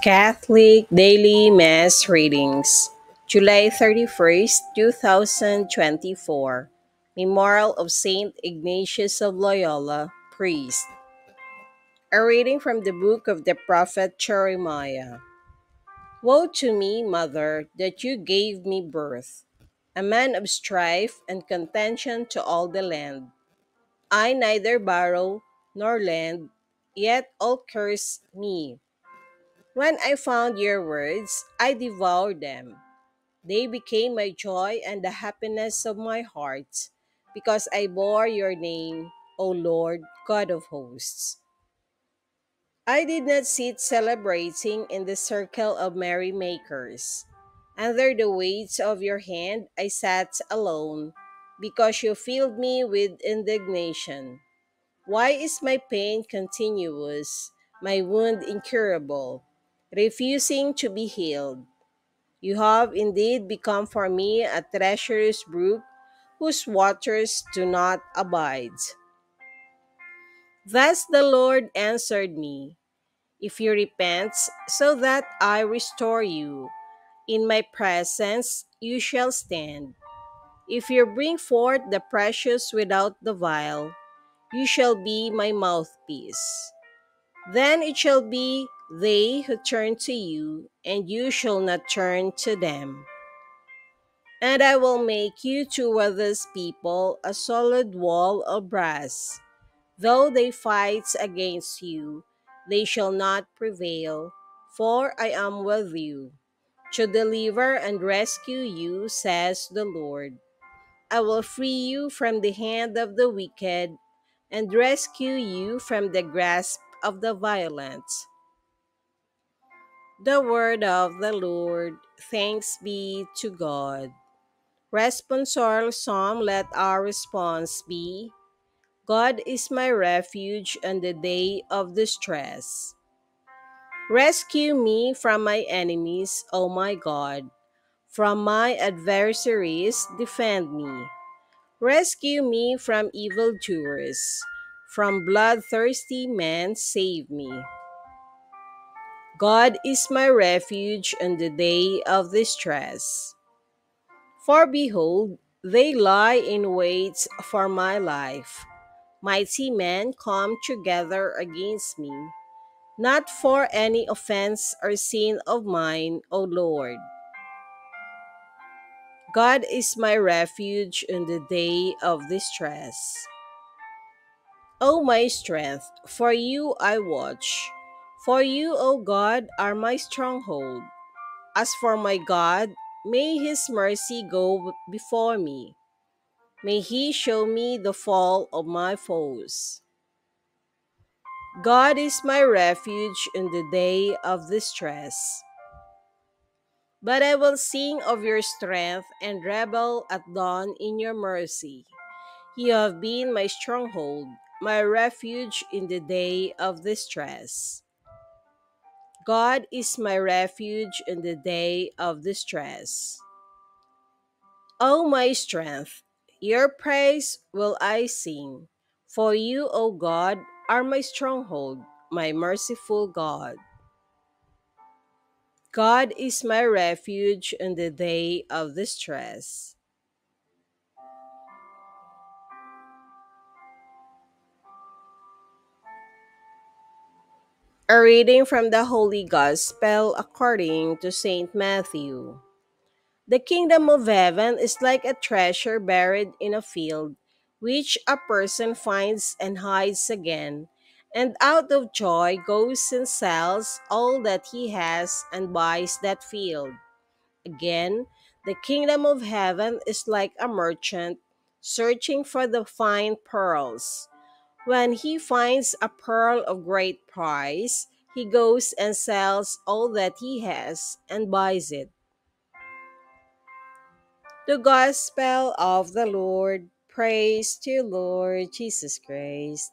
Catholic Daily Mass Readings, July 31st, 2024. Memorial of Saint Ignatius of Loyola, Priest. A reading from the book of the prophet Jeremiah. Woe to me, mother, that you gave me birth, a man of strife and contention to all the land. I neither borrow nor lend, yet all curse me. When I found your words, I devoured them. They became my joy and the happiness of my heart, because I bore your name, O Lord, God of hosts. I did not sit celebrating in the circle of merrymakers. Under the weight of your hand, I sat alone, because you filled me with indignation. Why is my pain continuous, my wound incurable, refusing to be healed? You have indeed become for me a treacherous brook whose waters do not abide. Thus the Lord answered me, if you repent, so that I restore you, in my presence you shall stand. If you bring forth the precious without the vile, you shall be my mouthpiece. Then it shall be they who turn to you, and you shall not turn to them. And I will make you toward this people a solid wall of brass. Though they fight against you, they shall not prevail, for I am with you, to deliver and rescue you, says the Lord. I will free you from the hand of the wicked, and rescue you from the grasp of the violent. The word of the Lord. Thanks be to God. Responsorial Psalm. Let our response be, God is my refuge in the day of distress. Rescue me from my enemies, O my God. From my adversaries, defend me. Rescue me from evildoers. From bloodthirsty men, save me. God is my refuge in the day of distress. For behold, they lie in wait for my life. Mighty men come together against me, not for any offense or sin of mine, O Lord. God is my refuge in the day of distress. O my strength, for you I watch. For you, O God, are my stronghold. As for my God, may his mercy go before me. May he show me the fall of my foes. God is my refuge in the day of distress. But I will sing of your strength and revel at dawn in your mercy. You have been my stronghold, my refuge in the day of distress. God is my refuge in the day of distress. O my strength, your praise will I sing. For you, O God, are my stronghold, my merciful God. God is my refuge in the day of distress. A reading from the Holy Gospel according to St. Matthew. The kingdom of heaven is like a treasure buried in a field, which a person finds and hides again, and out of joy goes and sells all that he has and buys that field. Again, the kingdom of heaven is like a merchant searching for the fine pearls. When he finds a pearl of great price, he goes and sells all that he has and buys it. The Gospel of the Lord. Praise to you, Lord Jesus Christ.